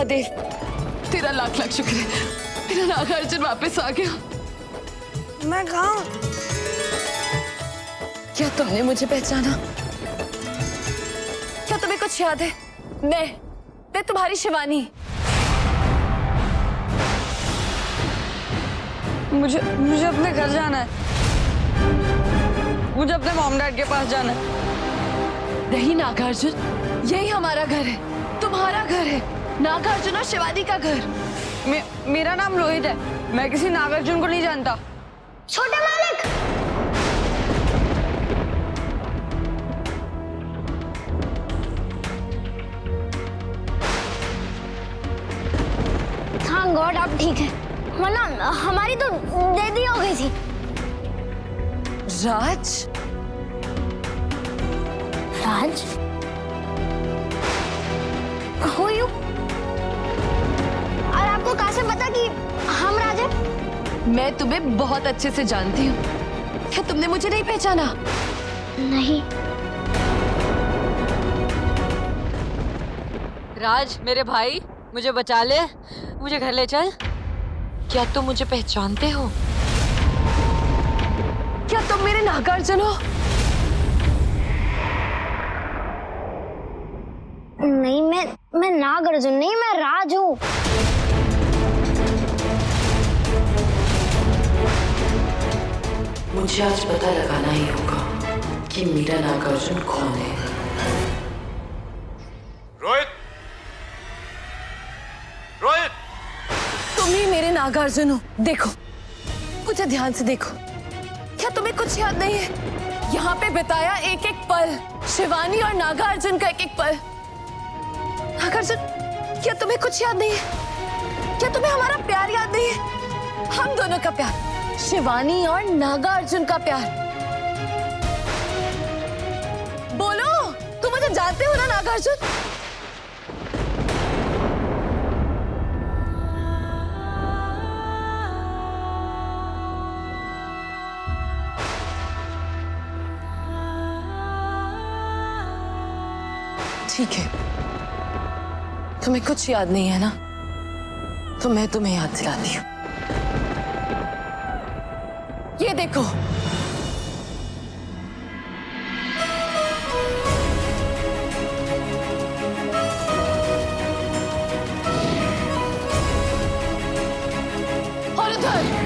महादेव, तेरा लाख लाख शुक्र है, मेरा नागार्जुन वापस आ गया। मैं कहाँ हूँ? क्या तुमने मुझे पहचाना? क्या तुम्हें कुछ याद है? मैं तुम्हारी शिवानी। मुझे अपने घर जाना है। मुझे अपने मॉम डैड के पास जाना है। नहीं नागार्जुन, यही हमारा घर है, तुम्हारा घर है, नागार्जुन और शिवानी का घर। मेरा नाम रोहित है, मैं किसी नागार्जुन को नहीं जानता। छोटे मालिक, थैंक गॉड आप ठीक है, वरना हमारी तो डेथ ही हो गई थी। राज? राज? Who are you? और आपको कैसे पता कि हम राज हैं? मैं तुम्हें बहुत अच्छे से जानती हूँ। क्या तुमने मुझे नहीं पहचाना? नहीं। राज मेरे भाई, मुझे बचा ले, मुझे घर ले चल। क्या तुम मुझे पहचानते हो? क्या तुम मेरे नागार्जुन हो? नहीं, मैं नागार्जुन नहीं, मैं राज हूँ। मुझे आज पता लगाना ही होगा कि मेरा नागार्जुन कौन है। रोहित! रोहित! तुम ही मेरे नागार्जुन हो। देखो, मुझे ध्यान से देखो। क्या तुम्हें कुछ याद नहीं है? यहाँ पे बिताया एक एक पल, शिवानी और नागार्जुन का एक एक पल। नागार्जुन, क्या तुम्हें कुछ याद नहीं है? क्या तुम्हें हमारा प्यार याद नहीं है? हम दोनों का प्यार, शिवानी और नागार्जुन का प्यार। बोलो, तुम मुझे जानते हो ना नागार्जुन? ठीक है, तुम्हें कुछ याद नहीं है ना, तो मैं तुम्हें याद दिलाती हूँ। ये देखो, और उधर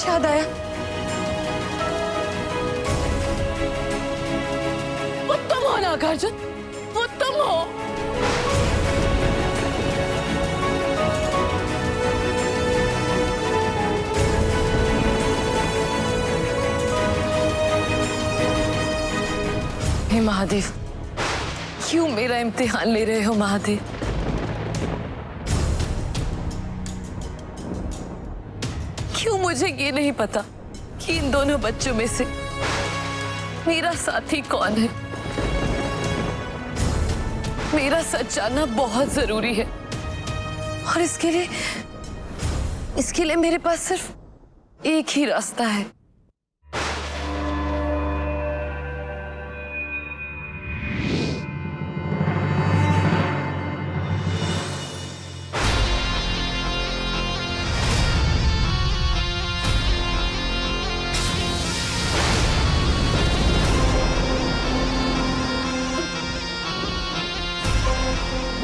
याद आया? वो तुम हो नागार्जुन, वो तुम हो। हे महादेव, क्यों मेरा इम्तिहान ले रहे हो महादेव? क्यों मुझे ये नहीं पता कि इन दोनों बच्चों में से मेरा साथी कौन है? मेरा सच जानना बहुत जरूरी है, और इसके लिए मेरे पास सिर्फ एक ही रास्ता है।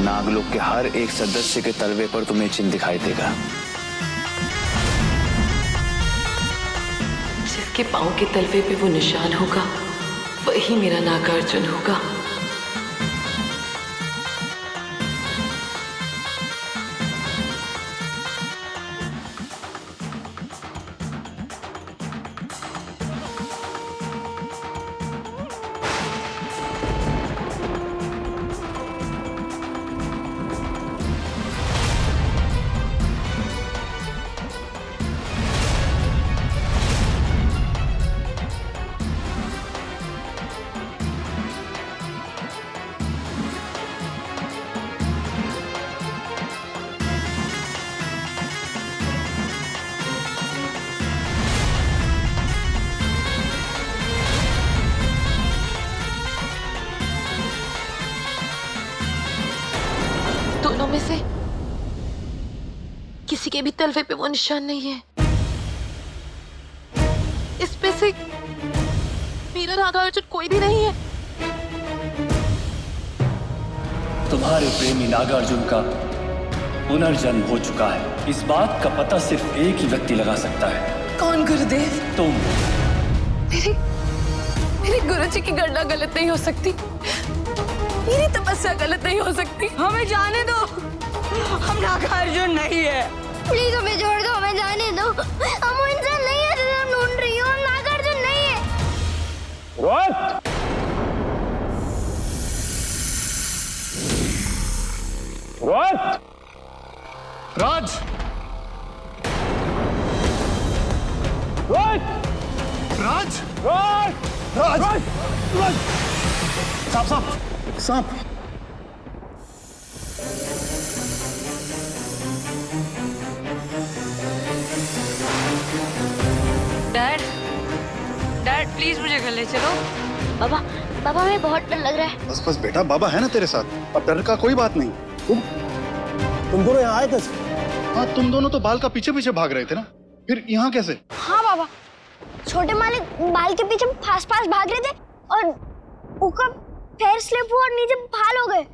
नागलोक के हर एक सदस्य के तलवे पर तुम्हें चिन्ह दिखाई देगा। जिसके पांव के तलवे पे वो निशान होगा, वही मेरा नागार्जुन होगा। में से किसी के भी तलवे पे वो निशान नहीं है। इसमें से मेरा नागार्जुन कोई भी नहीं है। तुम्हारे प्रेमी नागार्जुन का पुनर्जन्म हो चुका है। इस बात का पता सिर्फ एक ही व्यक्ति लगा सकता है। कौन गुरुदेव? तुम। मेरे गुरुजी की गणना गलत नहीं हो सकती, मेरी तपस्या गलत नहीं हो सकती। हमें जाने दो, हम नागार्जुन नहीं है। प्लीज हमें छोड़ दो, हमें जाने दो। हम वो इंसान नहीं है जिसे हम ढूंढ रही हो, हम नागार्जुन नहीं है। रोहित! रोहित! राज! रोहित! राज! रोहित! राज! राज! सांप सांप सांप! डैड, डैड प्लीज मुझे घर ले चलो। बाबा, बाबा हमें बहुत डर लग रहा है। बस बस बेटा, बाबा है ना तेरे साथ, अब डर का कोई बात नहीं। तुम दोनों यहाँ आए कैसे? हाँ, तुम दोनों तो बाल का पीछे पीछे भाग रहे थे ना, फिर यहाँ कैसे? हाँ बाबा, छोटे मालिक बाल के पीछे फास्ट फास्ट भाग रहे थे और ऊपर पैर स्लिप हुआ और नीचे फाल हो गए।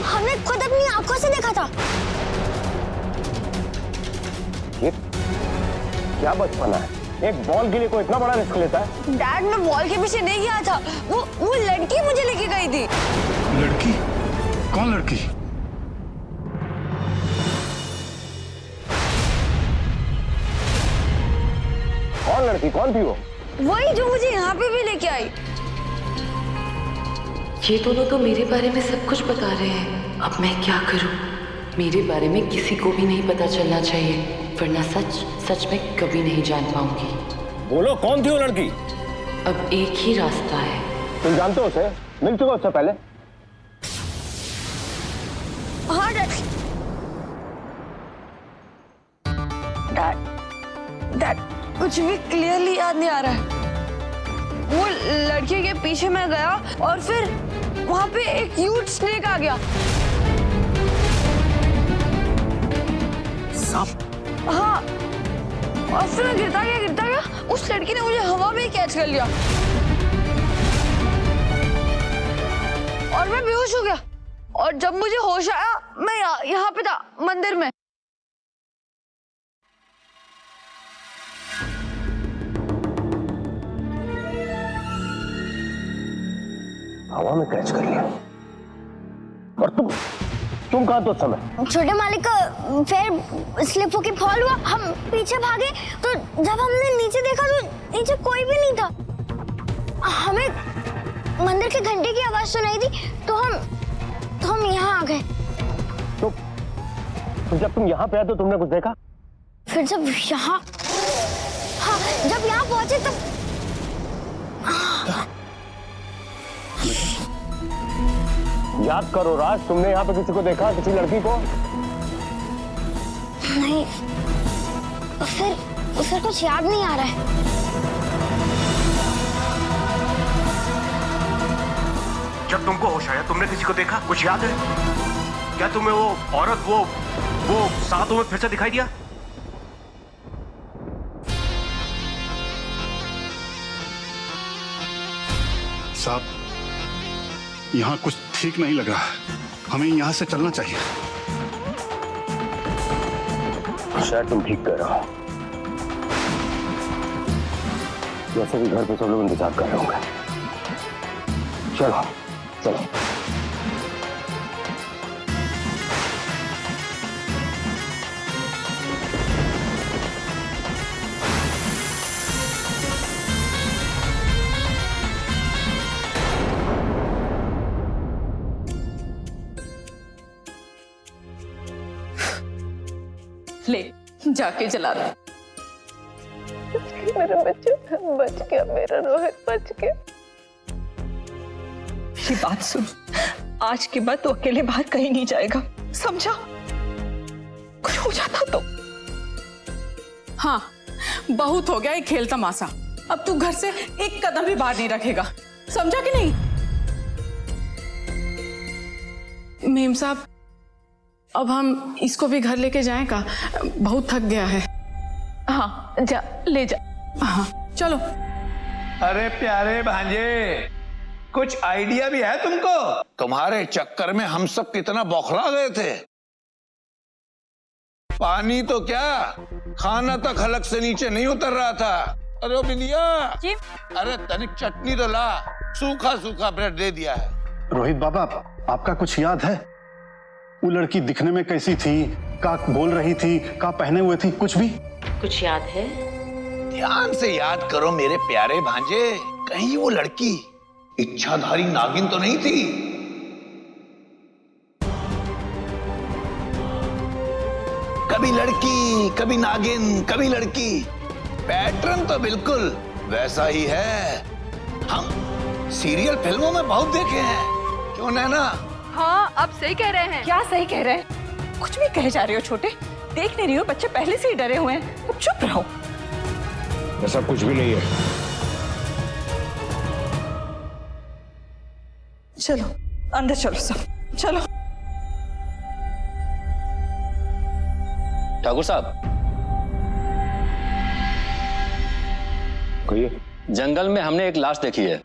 हमने खुद अपनी आंखों से देखा था। ये क्या बचपना है? एक बॉल के लिए कोई इतना बड़ा रिस्क लेता है? डैड, मैं बॉल के पीछे नहीं गया था, वो लड़की मुझे लेके गई थी। लड़की? कौन लड़की? कौन लड़की? कौन थी वो? वही जो मुझे यहाँ पे भी लेके आई। ये दोनों तो मेरे बारे में सब कुछ बता रहे हैं। अब मैं क्या करूं? मेरे बारे में किसी को भी नहीं पता चलना चाहिए, वरना सच में कभी नहीं जान पाऊंगी। बोलो, कौन थी वो लड़की? अब एक ही रास्ता है। तुम जानते हो उसे? मिल चुका उससे पहले? हाँ डैड, कुछ भी क्लियरली याद नहीं आ रहा है। वो लड़की के पीछे मैं गया और फिर वहां पे एक ह्यूज स्नेक आ गया। सांप? हाँ, और फिर मैं गिरता गया। उस लड़की ने मुझे हवा में ही कैच कर लिया और मैं बेहोश हो गया। और जब मुझे होश आया, मैं यहाँ पे था, मंदिर में। हवा में कैच कर लिया। और तुम कहाँ तो समय? छोटे मालिक का पैर स्लिप होके फॉल हुआ, हम पीछे भागे तो जब हमने नीचे देखा तो नीचे कोई भी नहीं था। हमें मंदिर के घंटे की आवाज सुनाई दी तो हम यहाँ आ गए। तो जब तुम यहाँ पे आए तो तुमने कुछ देखा? फिर जब यहाँ पहुंचे तब याद करो राज, तुमने यहाँ पे किसी को देखा? किसी लड़की को? नहीं, फिर कुछ याद नहीं आ रहा है। जब तुमको होश आया तुमने किसी को देखा? कुछ याद है? क्या तुम्हें वो औरत वो 7 में फिर से दिखाई दिया? साहब, यहाँ कुछ ठीक नहीं लग रहा, हमें यहाँ से चलना चाहिए। शायद तुम ठीक कर रहे हो। वैसे भी घर पे सब लोग इंतजार कर रहे होंगे। चलो चलो। ले जाके जला दो। मेरा बच्चा बच गया, मेरा रोहित बच गया। मेरी बात सुन, आज के बाद तो अकेले बाहर कहीं नहीं जाएगा, समझा? कुछ हो जाता तो? हाँ, बहुत हो गया ये खेल तमाशा। अब तू घर से एक कदम भी बाहर नहीं रखेगा, समझा कि नहीं? मेम साहब, अब हम इसको भी घर लेके जाएं का? बहुत थक गया है। हाँ जा, ले जा। हाँ चलो। अरे प्यारे भांजे, कुछ आइडिया भी है तुमको? तुम्हारे चक्कर में हम सब कितना बौखला गए थे। पानी तो क्या, खाना तक हलक से नीचे नहीं उतर रहा था। अरे ओ बिंदिया जी, अरे तनिक चटनी तो ला, सूखा सूखा ब्रेड दे दिया है। रोहित बाबा, आपका कुछ याद है? वो लड़की दिखने में कैसी थी, का बोल रही थी, का पहने हुए थी, कुछ भी? कुछ याद है? ध्यान से याद करो मेरे प्यारे भांजे, कहीं वो लड़की इच्छाधारी नागिन तो नहीं थी? कभी लड़की, कभी नागिन, कभी लड़की, पैटर्न तो बिल्कुल वैसा ही है। हम सीरियल फिल्मों में बहुत देखे हैं, क्यों नैना? हाँ अब सही कह रहे हैं। क्या सही कह रहे हैं? कुछ भी कहे जा रहे हो छोटे, देख नहीं रही हो बच्चे पहले से ही डरे हुए हैं, अब चुप रहो। ऐसा कुछ भी नहीं है। चलो अंदर चलो सब, चलो। ठाकुर साहब, कहिए। जंगल में हमने एक लाश देखी है।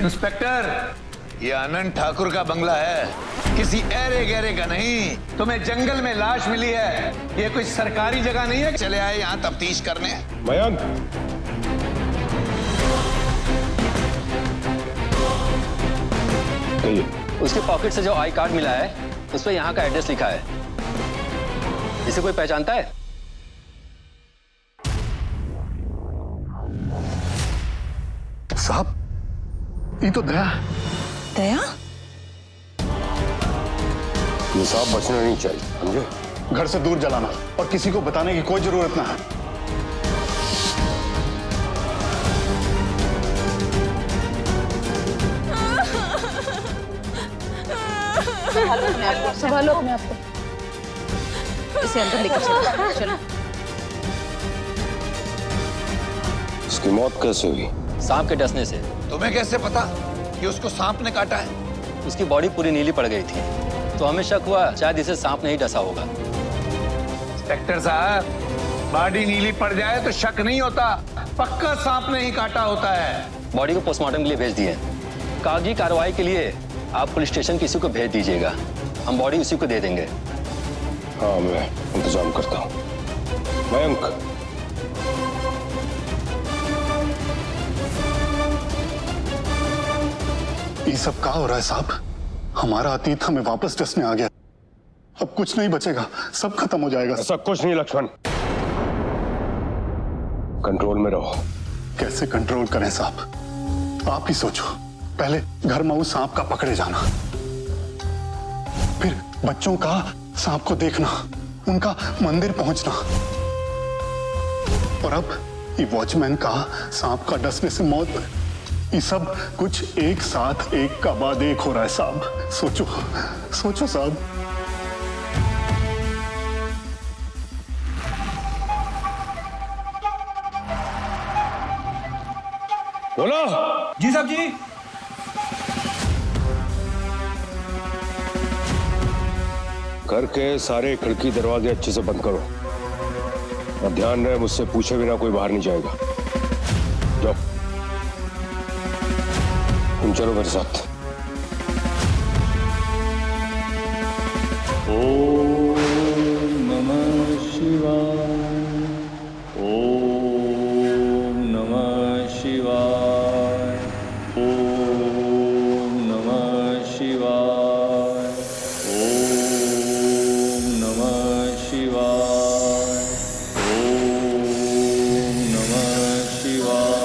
इंस्पेक्टर, ये आनंद ठाकुर का बंगला है, किसी ऐरे गहरे का नहीं। तुम्हें जंगल में लाश मिली है, ये कोई सरकारी जगह नहीं है। चले आए यहाँ तफ्तीश करने। मयंक, कहिए। उसके पॉकेट से जो आई कार्ड मिला है, उस पर यहाँ का एड्रेस लिखा है। इसे कोई पहचानता है? साहब, ये तो दया है। दया? ये साहब बचना नहीं चाहिए, समझे? घर से दूर जलाना और किसी को बताने की कोई जरूरत ना है। संभालो अपने आप को, इसे अंदर लेकर चलो। चलो। इसकी मौत कैसे हुई? सांप के डसने से। तुम्हें कैसे पता कि उसको सांप ने काटा है? उसकी बॉडी पूरी नीली पड़ गई थी, तो हमें शक हुआ शायद इसे सांप ने ही डसा होगा। इंस्पेक्टर साहब, बॉडी नीली पड़ जाए तो शक नहीं होता, पक्का सांप ने ही काटा होता है। बॉडी को पोस्टमार्टम के लिए भेज दिए। कागजी कार्रवाई के लिए आप पुलिस स्टेशन किसी को भेज दीजिएगा, हम बॉडी उसी को दे देंगे। हाँ, मैं इंतजाम करता हूँ। मयंक, ये सब क्या हो रहा है साहब? हमारा अतीत हमें वापस डसने आ गया। अब कुछ नहीं बचेगा, सब खत्म हो जाएगा। ऐसा कुछ नहीं लक्ष्मण, कंट्रोल में रहो। कैसे कंट्रोल करें साहब? आप ही सोचो। पहले घर में उस सांप का पकड़े जाना, फिर बच्चों का सांप को देखना, उनका मंदिर पहुंचना, और अब ये वॉचमैन का सांप का डसने से मौत। ये सब कुछ एक साथ एक का बाद एक हो रहा है साहब। सोचो सोचो साहब। बोलो। जी साहब जी। घर के सारे खिड़की दरवाजे अच्छे से बंद करो और ध्यान रहे, मुझसे पूछे बिना कोई बाहर नहीं जाएगा। जाओ, तुम चलो मेरे साथ। ओम नमः शिवाय, ओम नमः शिवाय, ओम नमः शिवाय, ओम नमः शिवाय, ओम नमः शिवाय।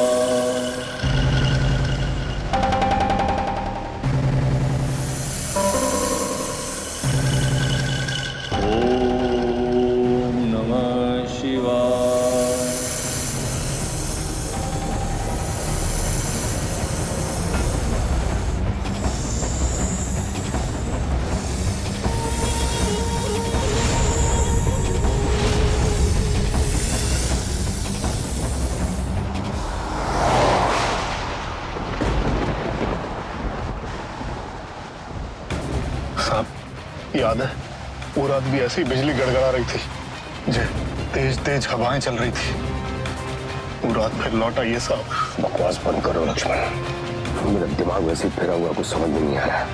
साहब याद है वो रात भी ऐसी बिजली गड़गड़ा रही थी, तेज तेज हवाएं चल रही थी। वो रात फिर लौट आई है साहब। बकवास बंद करो लक्ष्मण, मेरा दिमाग वैसे फिरा हुआ, कुछ समझ में नहीं आ रहा।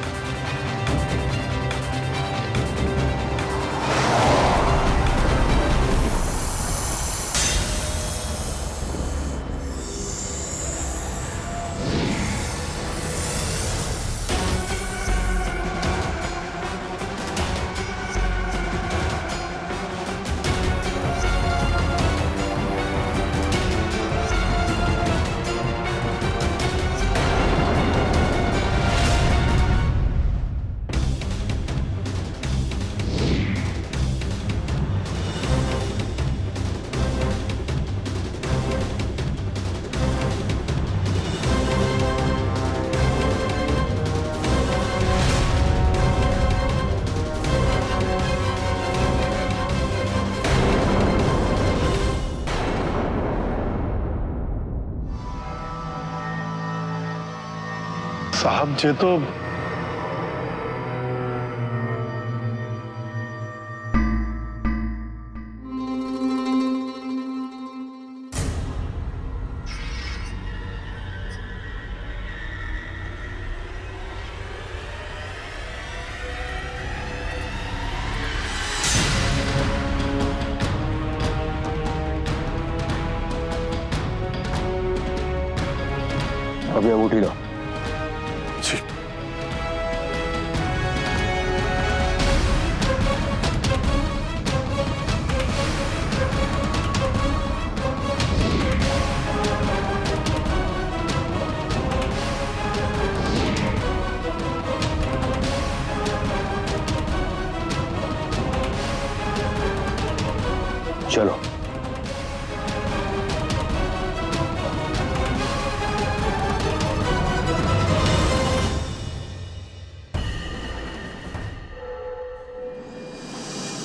साहब जे तो अभी अंगूठी लो। चलो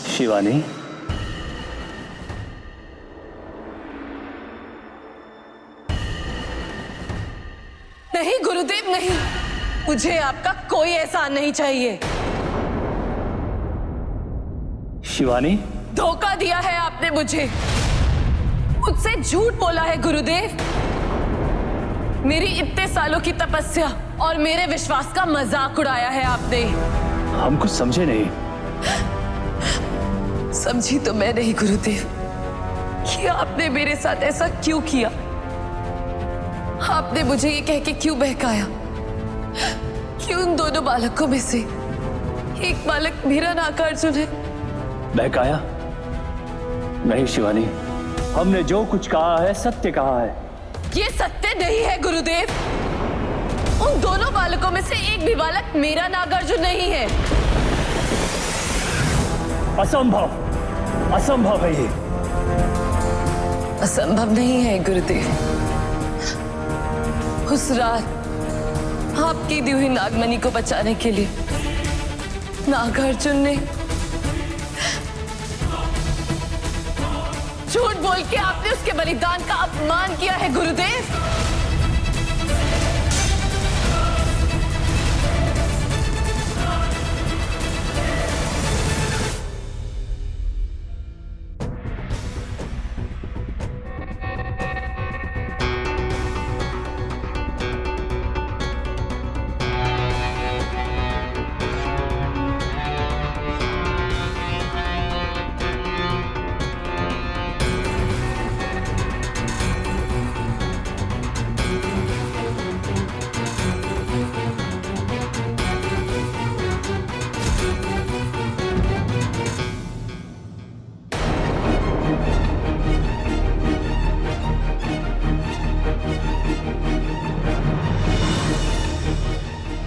शिवानी, नहीं गुरुदेव नहीं, मुझे आपका कोई एहसान नहीं चाहिए। शिवानी, धोखा दिया है आपने मुझे, मुझसे झूठ बोला है गुरुदेव। मेरी इतने सालों की तपस्या और मेरे विश्वास का मजाक उड़ाया है आपने। हम कुछ समझे नहीं। समझी तो मैं नहीं गुरुदेव कि आपने मेरे साथ ऐसा क्यों किया। आपने मुझे ये कह के क्यों बहकाया कि उन दोनों बालकों में से एक बालक मेरा नागार्जुन है। बहकाया नहीं शिवानी, हमने जो कुछ कहा है सत्य कहा है। ये सत्य नहीं है गुरुदेव। उन दोनों बालकों में से एक भी बालक मेरा नागार्जुन नहीं है। असंभव, असंभव है ये। असंभव नहीं है गुरुदेव। उस रात आपकी दी हुई नागमणि को बचाने के लिए नागार्जुन ने झूठ बोल के आपने उसके बलिदान का अपमान किया है गुरुदेव।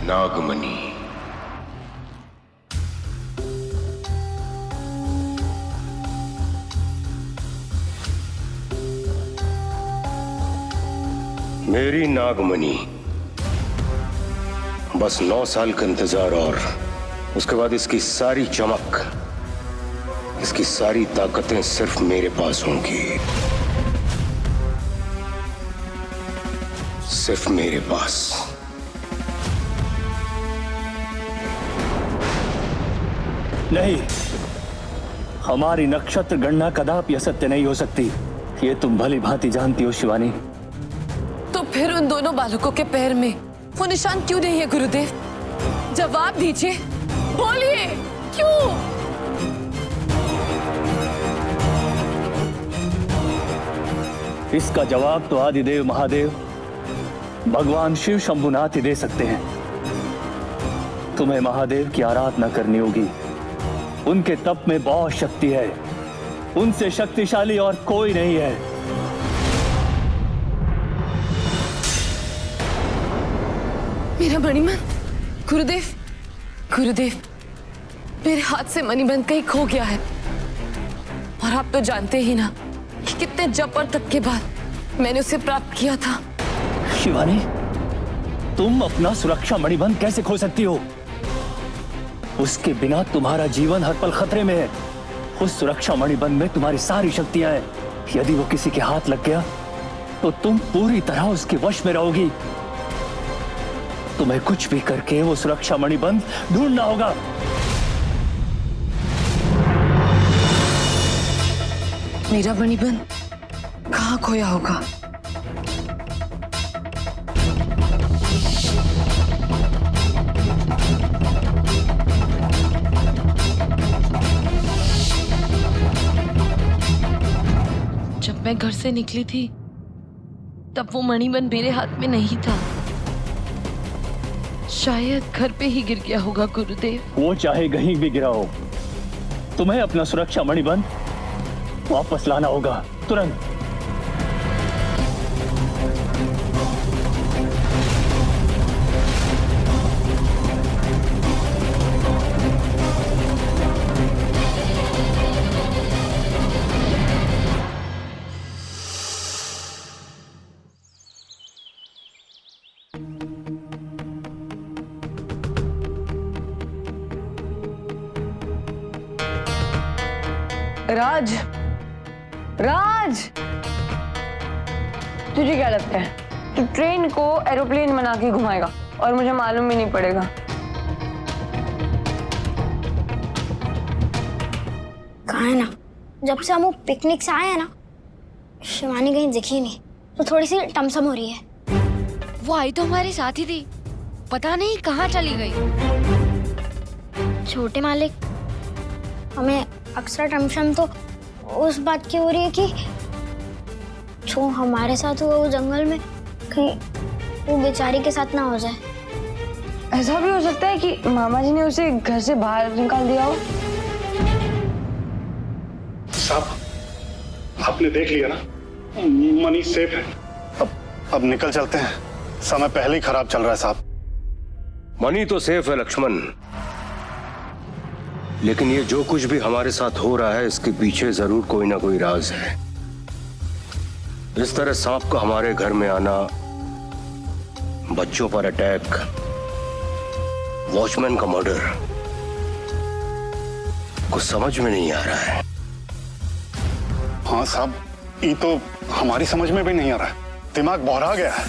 नागमणि, मेरी नागमणि। बस 9 साल का इंतजार और उसके बाद इसकी सारी चमक, इसकी सारी ताकतें सिर्फ मेरे पास होंगी, सिर्फ मेरे पास। नहीं, हमारी नक्षत्र गणना कदापि असत्य नहीं हो सकती। ये तुम भली भांति जानती हो शिवानी। तो फिर उन दोनों बालकों के पैर में वो निशान क्यों नहीं है गुरुदेव? जवाब दीजिए, बोलिए, क्यों? इसका जवाब तो आदिदेव महादेव भगवान शिव शंभुनाथ ही दे सकते हैं। तुम्हें महादेव की आराधना करनी होगी। उनके तप में बहुत शक्ति है, उनसे शक्तिशाली और कोई नहीं है। मेरा मणिबंध, गुरुदेव, गुरुदेव, मेरे हाथ से मणिबंध कहीं खो गया है। और आप तो जानते ही ना कि कितने जप और तप के बाद मैंने उसे प्राप्त किया था। शिवानी, तुम अपना सुरक्षा मणिबंध कैसे खो सकती हो? उसके बिना तुम्हारा जीवन हर पल खतरे में है। उस सुरक्षा मणिबंध में तुम्हारी सारी शक्तियां हैं। यदि वो किसी के हाथ लग गया तो तुम पूरी तरह उसके वश में रहोगी। तुम्हें कुछ भी करके वो सुरक्षा मणिबंध ढूंढना होगा। मेरा मणिबंध कहाँ खोया होगा? जब मैं घर से निकली थी तब वो मणिबंध मेरे हाथ में नहीं था। शायद घर पे ही गिर गया होगा गुरुदेव। वो चाहे कहीं भी गिरा हो, तुम्हें अपना सुरक्षा मणिबंध वापस लाना होगा तुरंत। राज, राज, तुझे क्या लगता है कि ट्रेन को एरोप्लेन बना के घुमाएगा और मुझे मालूम भी नहीं पड़ेगा? कहा है ना, जब से हम वो पिकनिक से आए हैं ना, शिवानी कहीं दिखी नहीं, तो थोड़ी सी टमसम हो रही है। वो आई तो हमारे साथ ही थी, पता नहीं कहाँ चली गई। छोटे मालिक, हमें अक्सर टमसम तो उस बात की हो रही है कि जो हमारे साथ हुआ वो जंगल में, कहीं वो बेचारी के साथ ना हो जाए। ऐसा भी हो सकता है कि मामा जी ने उसे घर से बाहर निकाल दिया हो। साहब, आपने देख लिया ना, मनी सेफ है। अब निकल चलते हैं, समय पहले ही खराब चल रहा है साहब। मनी तो सेफ है लक्ष्मण, लेकिन ये जो कुछ भी हमारे साथ हो रहा है इसके पीछे जरूर कोई ना कोई राज है। इस तरह सांप का हमारे घर में आना, बच्चों पर अटैक, वॉचमैन का मर्डर, कुछ समझ में नहीं आ रहा है। हाँ साहब, ये तो हमारी समझ में भी नहीं आ रहा है, दिमाग बौरा गया है।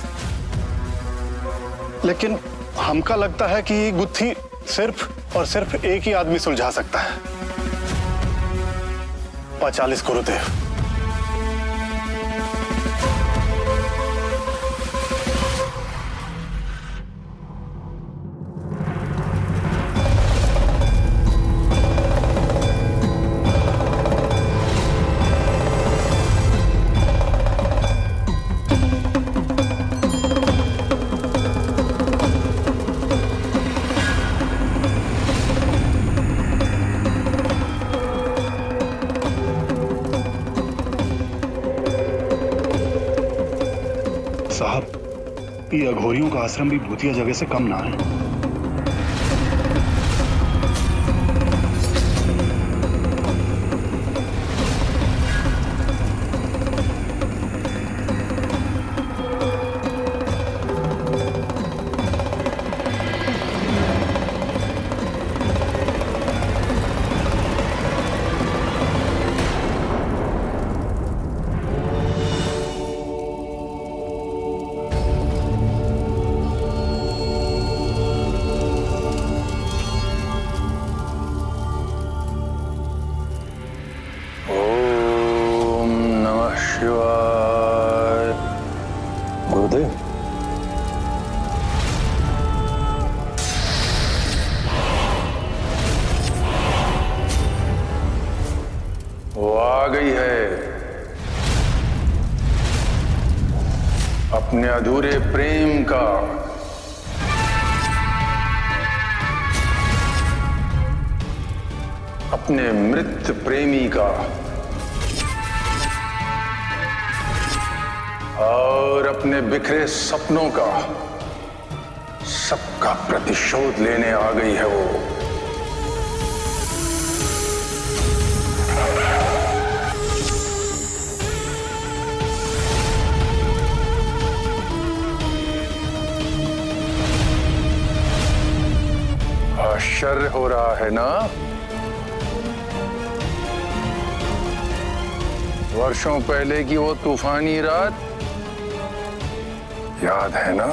लेकिन हमका लगता है कि ये गुत्थी सिर्फ और सिर्फ एक ही आदमी सुलझा सकता है। 45 गुरुदेव। साहब, ये अघोरियों का आश्रम भी भूतिया जगह से कम ना है। अपने अधूरे प्रेम का, अपने मृत प्रेमी का और अपने बिखरे सपनों का, सबका प्रतिशोध लेने आ गई है वो। आश्चर्य हो रहा है ना? वर्षों पहले की वो तूफानी रात याद है ना?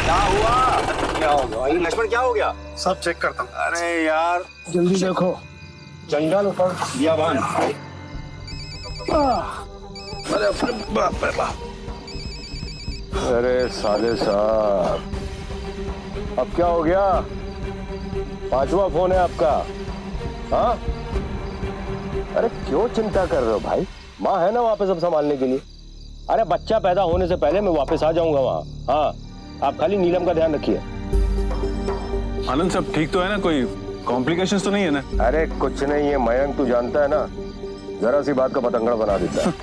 क्या हुआ? क्या हो गया? लक्ष्मण क्या हो गया? सब चेक करता हूँ। अरे यार जल्दी देखो। जंगल ऊपर दिया बान। अरे बाप रे बाप। अरे साले साहब, अब क्या हो गया? 5वां फोन है आपका? हाँ? अरे क्यों चिंता कर रहे हो भाई? माँ है ना वहाँ पे सब संभालने के लिए। अरे बच्चा पैदा होने से पहले मैं वापस आ जाऊंगा वहाँ। हाँ, आप खाली नीलम का ध्यान रखिए। आनंद सब ठीक तो है ना? कोई कॉम्प्लिकेशंस तो नहीं है ना? अरे कुछ नहीं है मयंक, तू जानता है ना, जरा सी बात का पतंगड़ बना देता है।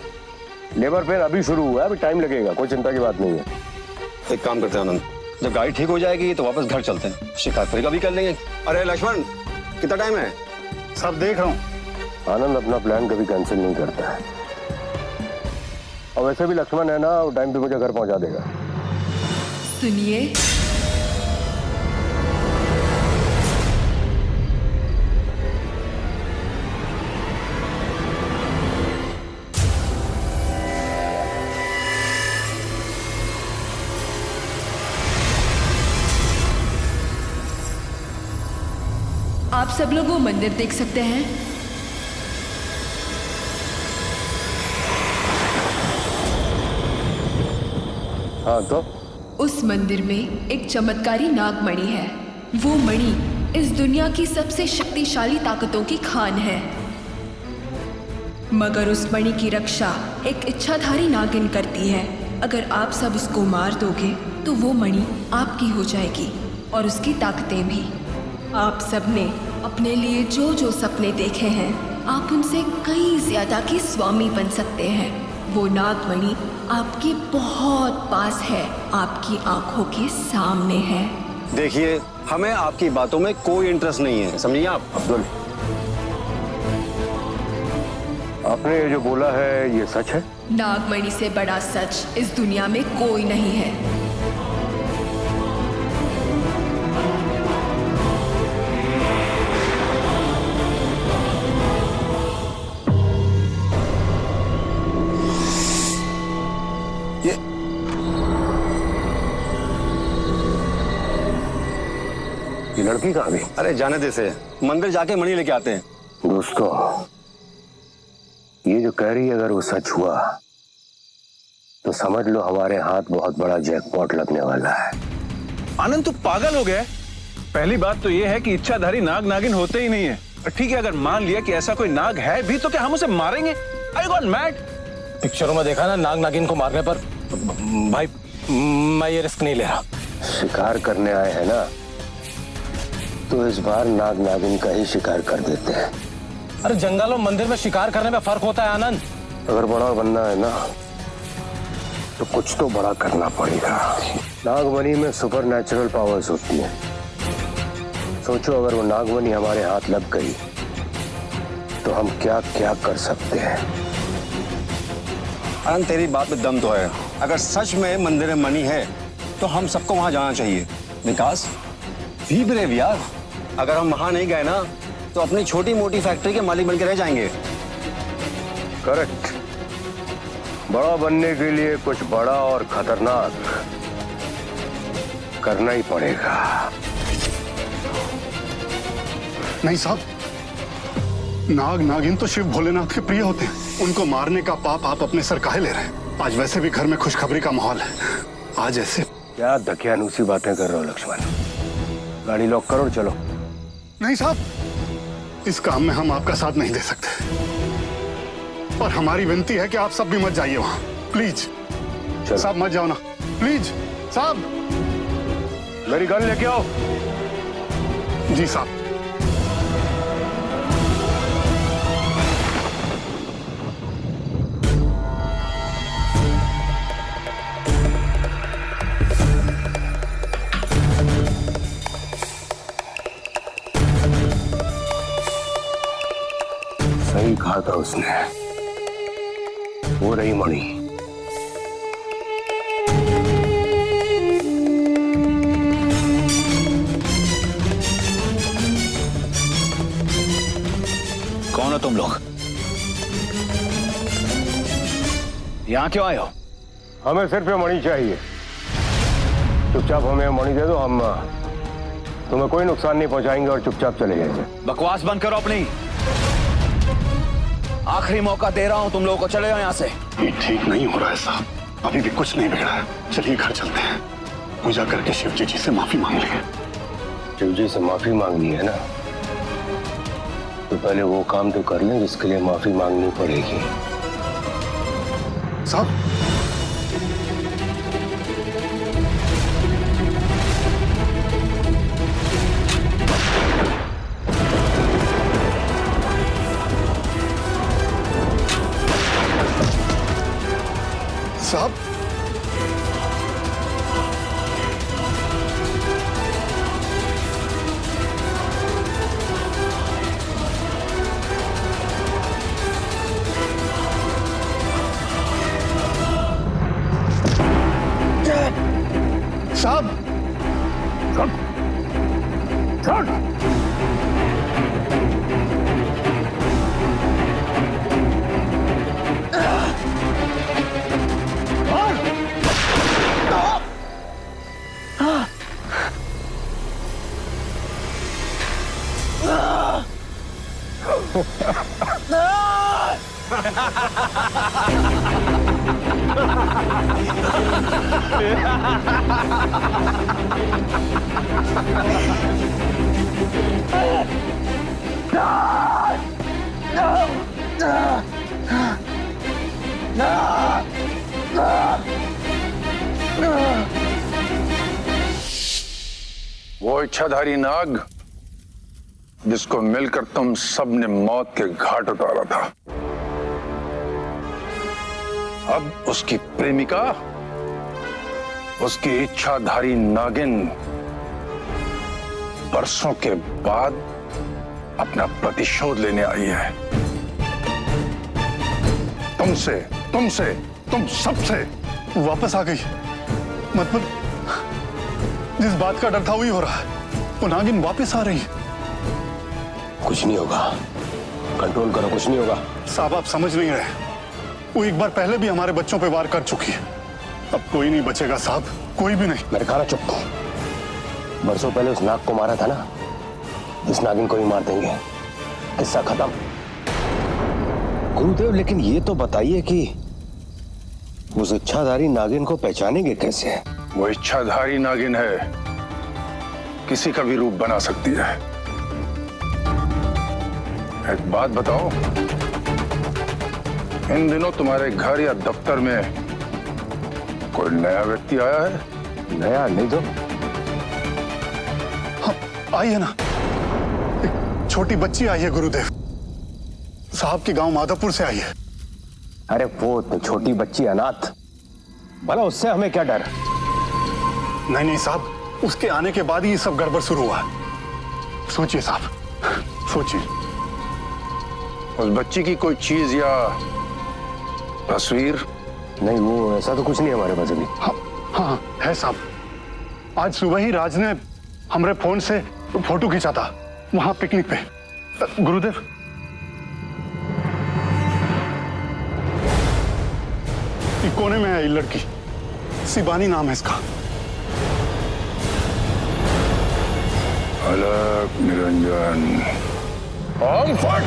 लेबर पेन अभी शुरू हुआ है, अभी टाइम लगेगा, कोई चिंता की बात नहीं है। एक काम करते हैं आनंद, जब गाड़ी ठीक हो जाएगी तो वापस घर चलते हैं, शिकार फिर कभी कर लेंगे। अरे लक्ष्मण कितना टाइम है? सब देख रहा हूँ। आनंद अपना प्लान कभी कैंसिल नहीं करता है, और वैसे भी लक्ष्मण है ना, वो टाइम पे मुझे घर पहुंचा देगा। सुनिए, आप सब लोग वो मंदिर देख सकते हैं। हाँ तो उस मंदिर में एक चमत्कारी नागमणि है। वो मणि इस दुनिया की सबसे शक्तिशाली ताकतों की खान है, मगर उस मणि की रक्षा एक इच्छाधारी नागिन करती है। अगर आप सब उसको मार दोगे तो वो मणि आपकी हो जाएगी और उसकी ताकतें भी। आप सब ने अपने लिए जो जो सपने देखे हैं, आप उनसे कई ज्यादा के स्वामी बन सकते हैं। वो नागमणि आपके बहुत पास है, आपकी आंखों के सामने है। देखिए, हमें आपकी बातों में कोई इंटरेस्ट नहीं है, समझिए आप। अब्दुल, आपने ये जो बोला है ये सच है? नागमणि से बड़ा सच इस दुनिया में कोई नहीं है। ये लड़की कहाँ गई? अरे जाने दे से, मंदिर जाके मणि लेके आते हैं। दोस्तों, ये जो कह रही है अगर वो सच हुआ तो समझ लो हमारे हाथ बहुत बड़ा जैकपॉट लगने वाला है। आनंद तू पागल हो गया? पहली बात तो ये है कि इच्छाधारी नाग नागिन होते ही नहीं है। ठीक है, अगर मान लिया कि ऐसा कोई नाग है भी तो क्या हम उसे मारेंगे? Are you gone mad? पिक्चरों में देखा ना नाग नागिन को मारने पर। भाई मैं ये रिस्क नहीं ले रहा। शिकार करने आए हैं ना, तो इस बार नाग नागिन का ही शिकार कर देते हैं। अरे जंगल और मंदिर में शिकार करने में फर्क होता है आनंद। अगर बड़ा बनना है ना तो कुछ तो बड़ा करना पड़ेगा। नागमणि में सुपर नेचुरल पावर्स होती हैं। सोचो अगर वो नागमणि हमारे हाथ लग गई तो हम क्या क्या कर सकते हैं। आनंद, तेरी बात में दम तो है। अगर सच में मंदिर में मणि है तो हम सबको वहां जाना चाहिए। विकास, बी ब्रेव यार। अगर हम वहां नहीं गए ना तो अपनी छोटी मोटी फैक्ट्री के मालिक बन के रह जाएंगे। करेक्ट। बड़ा बनने के लिए कुछ बड़ा और खतरनाक करना ही पड़ेगा। नहीं साहब, नाग नागिन तो शिव भोलेनाथ के प्रिय होते हैं, उनको मारने का पाप आप अपने सर काहे ले रहे हैं? आज वैसे भी घर में खुशखबरी का माहौल है, आज ऐसे क्या दकियानूसी बातें कर रहे हो लक्ष्मण? गाड़ी लॉक करो और चलो। नहीं साहब, इस काम में हम आपका साथ नहीं दे सकते, और हमारी विनती है कि आप सब भी मत जाइए वहां, प्लीज। साहब मत जाओ ना, प्लीज साहब। मेरी गन लेके आओ। जी साहब। सही कहा था उसने, वो रही मणि। कौन हो तुम लोग? यहां क्यों आए हो? हमें सिर्फ ये मणि चाहिए। चुपचाप हमें मणि दे दो, हम तुम्हें कोई नुकसान नहीं पहुंचाएंगे और चुपचाप चले जाएंगे। बकवास बंद करो अपनी। आखिरी मौका दे रहा हूं तुम लोगों को, चले जाओ यहां से। ये ठीक नहीं हो रहा है साहब, अभी भी कुछ नहीं बिगड़ा है। चलिए घर चलते हैं, पूजा करके शिवजी जी से माफी मांग लेंगे। शिवजी से माफी मांगनी है ना, तो पहले वो काम तो कर लें जिसके लिए माफी मांगनी पड़ेगी। साहब साहब साहब वो इच्छाधारी नाग जिसको मिलकर तुम सबने मौत के घाट उतारा था, अब उसकी प्रेमिका, उसकी इच्छाधारी नागिन बरसों के बाद अपना प्रतिशोध लेने आई है। तुम सबसे वापस आ गई। मतलब जिस बात का डर था वही हो रहा है, वो नागिन वापस आ रही है। कुछ नहीं होगा, कंट्रोल करो, कुछ नहीं होगा। साहब आप समझ नहीं रहे, वो एक बार पहले भी हमारे बच्चों पे वार कर चुकी है। अब कोई नहीं बचेगा साहब, कोई भी नहीं। मेरे खाना चुप। बरसों पहले उस नाग को मारा था ना, इस नागिन को ही मार देंगे, किस्सा खत्म। गुरुदेव लेकिन ये तो बताइए कि उस इच्छाधारी नागिन को पहचानेंगे कैसे? वो इच्छाधारी नागिन है, किसी का भी रूप बना सकती है। एक बात बताओ, इन दिनों तुम्हारे घर या दफ्तर में कोई नया व्यक्ति आया है? नया नहीं तो हाँ, आई है ना, एक छोटी बच्ची आई है गुरुदेव, साहब के गांव माधवपुर से आई है। अरे वो तो छोटी बच्ची अनाथ, भला उससे हमें क्या डर? नहीं साहब, उसके आने के बाद ही ये सब गड़बड़ शुरू हुआ। सोचिए साहब, सोचिए। उस बच्ची की कोई चीज या तस्वीर? नहीं, वो ऐसा तो कुछ नहीं हमारे पास अभी। हाँ है साहब, आज सुबह ही राज ने हमारे फोन से फोटो खींचा था वहां पिकनिक पे। गुरुदेव ये कोने में है, ये लड़की शिवानी नाम है इसका। अलग निरंजन ओम फट।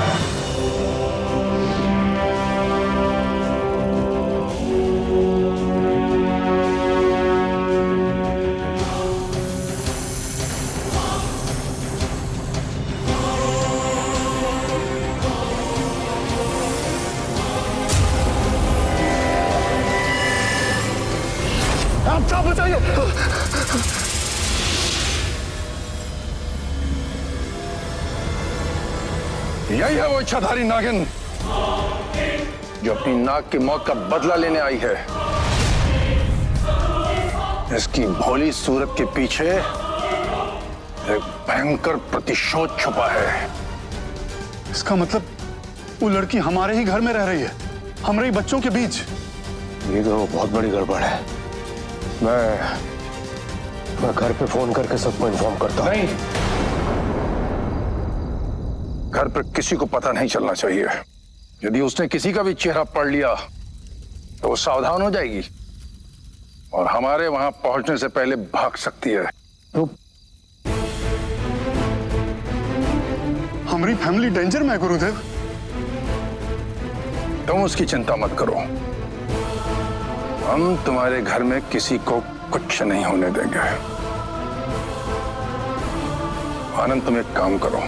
यही है वो इच्छाधारी नागिन जो अपनी नाग की मौत का बदला लेने आई है। इसकी भोली सूरत के पीछे एक भयंकर प्रतिशोध छुपा है। इसका मतलब वो लड़की हमारे ही घर में रह रही है, हमारे ही बच्चों के बीच। ये तो बहुत बड़ी गड़बड़ है। मैं घर पे फोन करके सबको इन्फॉर्म करता हूं। नहीं, घर पर किसी को पता नहीं चलना चाहिए। यदि उसने किसी का भी चेहरा पढ़ लिया तो वो सावधान हो जाएगी और हमारे वहां पहुंचने से पहले भाग सकती है। तो हमारी फैमिली डेंजर में है गुरुदेव। तुम उसकी चिंता मत करो, हम तुम्हारे घर में किसी को कुछ नहीं होने देंगे। आनंद, तुम एक काम करो,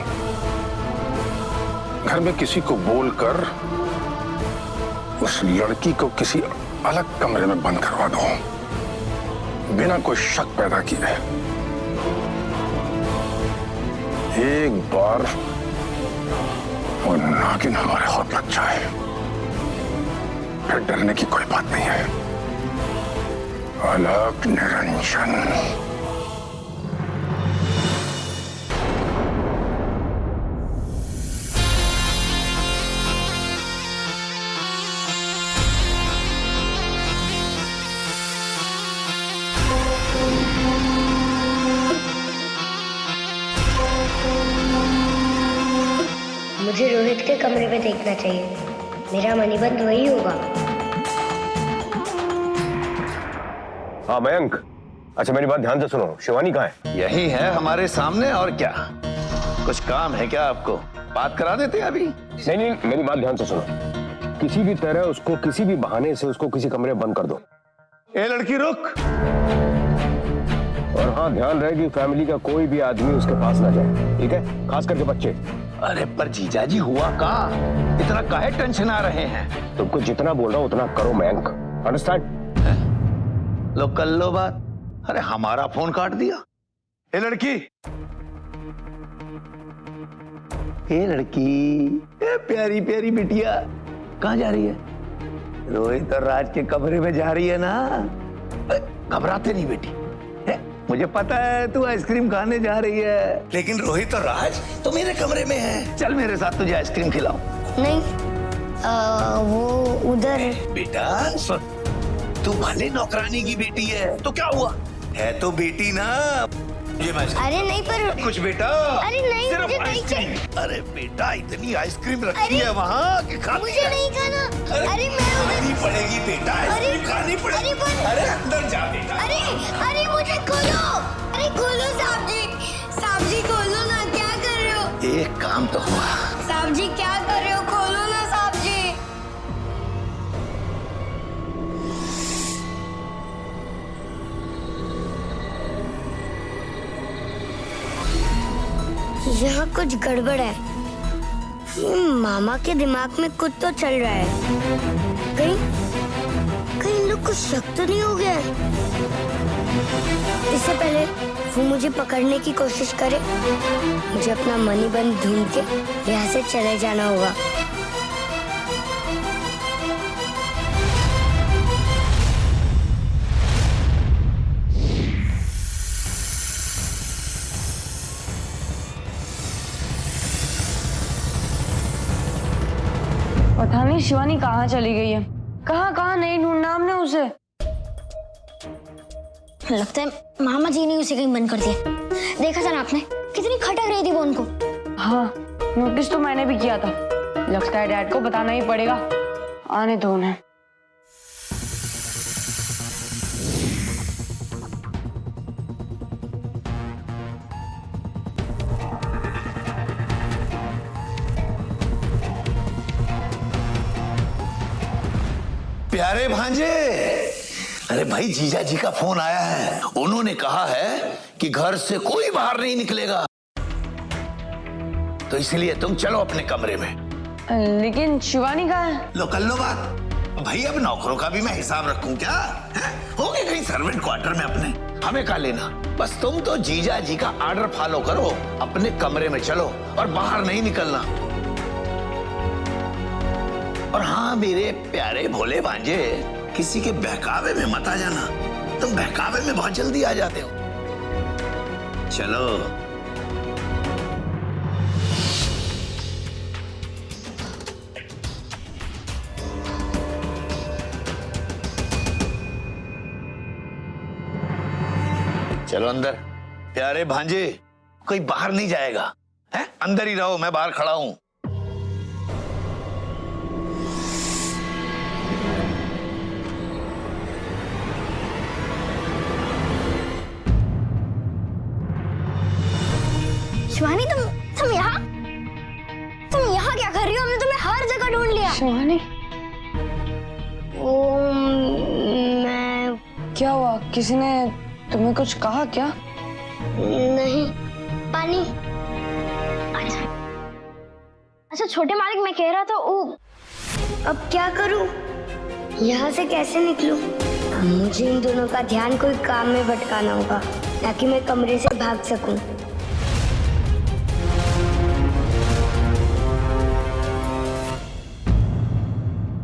घर में किसी को बोलकर उस लड़की को किसी अलग कमरे में बंद करवा दो, बिना कोई शक पैदा किए। एक बार वो नागिन हमारे हाथ लग जाए फिर डरने की कोई बात नहीं है। अलग निरंजन। मुझे रोहित के कमरे में देखना चाहिए, मेरा मणिबंध वही होगा। हाँ मयंक, अच्छा मेरी बात ध्यान से सुनो, शिवानी कहाँ है? यही है हमारे सामने, और क्या? कुछ काम है क्या आपको? बात करा देते हैं अभी। नहीं नहीं, मेरी बात ध्यान से सुनो, किसी भी तरह उसको किसी भी बहाने से उसको किसी कमरे में बंद कर दो। ए लड़की रुक। और हाँ, ध्यान रहे कि फैमिली का कोई भी आदमी उसके पास ना जाए, ठीक है? खास करके बच्चे। अरे पर जीजाजी हुआ का? इतना काहे टेंशन आ रहे हैं? तुमको जितना बोल रहा हूँ उतना करो मयंक, अंडरस्टैंड? लो कर लो बात। अरे हमारा फोन काट दिया। ए लड़की, ए लड़की, ए प्यारी प्यारी बिटिया, कहाँ जा रही है? रोहित और राज के कमरे में जा रही है ना? घबराते नहीं बेटी, मुझे पता है तू आइसक्रीम खाने जा रही है, लेकिन रोहित और राज तो मेरे कमरे में है। चल मेरे साथ तुझे आइसक्रीम खिलाऊं। नहीं, वो उधर। बेटा सुन, तू भले नौकरानी की बेटी है तो क्या हुआ, है तो बेटी ना। ये अरे नहीं, पर कुछ बेटा। अरे नहीं, सिर्फ मुझे नहीं आइसक्रीम। चाहिए। अरे बेटा, इतनी आइसक्रीम रखी है वहाँ कि खा मुझे नहीं खाना। अरे मैं खानी पड़ेगी बेटा, आइसक्रीम खानी पड़ेगी। अरे अंदर जा बेटा। अरे अरे मुझे खोलो, अरे खोलो साहब जी खोलो ना, क्या कर रहे हो? एक काम तो हुआ। साहब जी क्या कर रहे हो, खोलो ना साहब जी। यहाँ कुछ गड़बड़ है, मामा के दिमाग में कुछ तो चल रहा है। कहीं इन लोग को शक तो नहीं हो गया? इससे पहले वो मुझे पकड़ने की कोशिश करे, मुझे अपना मणिबंध ढूंढ के यहाँ से चले जाना होगा। पता नहीं शिवानी कहाँ चली गई है, कहाँ नहीं ढूंढना हमने उसे। लगता है मामा जी ने उसे कहीं बंद कर दिया। देखा था ना आपने, कितनी खटक रही थी वो उनको। हाँ, नोटिस तो मैंने भी किया था। लगता है डैड को बताना ही पड़ेगा, आने दो उन्हें। प्यारे भांजे, अरे भाई जीजा जी का फोन आया है। उन्होंने कहा है कि घर से कोई बाहर नहीं निकलेगा, तो इसलिए तुम चलो अपने कमरे में। लेकिन शिवानी कहाँ है? लो कर लो बात। भाई अब नौकरों का भी मैं हिसाब रखूं क्या? होंगे कहीं सर्वेंट क्वार्टर में अपने, हमें क्या लेना। बस तुम तो जीजा जी का ऑर्डर फॉलो करो, अपने कमरे में चलो और बाहर नहीं निकलना। और हाँ मेरे प्यारे भोले भांजे, किसी के बहकावे में मत आ जाना। तुम बहकावे में बहुत जल्दी आ जाते हो। चलो। चलो अंदर। प्यारे भांजे, कोई बाहर नहीं जाएगा है? अंदर ही रहो, मैं बाहर खड़ा हूं। शिवानी तुम यहाँ क्या कर रही हो? हमने तुम्हें हर जगह ढूंढ लिया। शिवानी, मैं क्या हुआ? किसी ने तुम्हें कुछ कहा क्या? नहीं, पानी। अच्छा छोटे मालिक, मैं कह रहा था अब क्या करूं? यहाँ से कैसे निकलूं? मुझे इन दोनों का ध्यान कोई काम में भटकाना होगा ताकि मैं कमरे से भाग सकूं।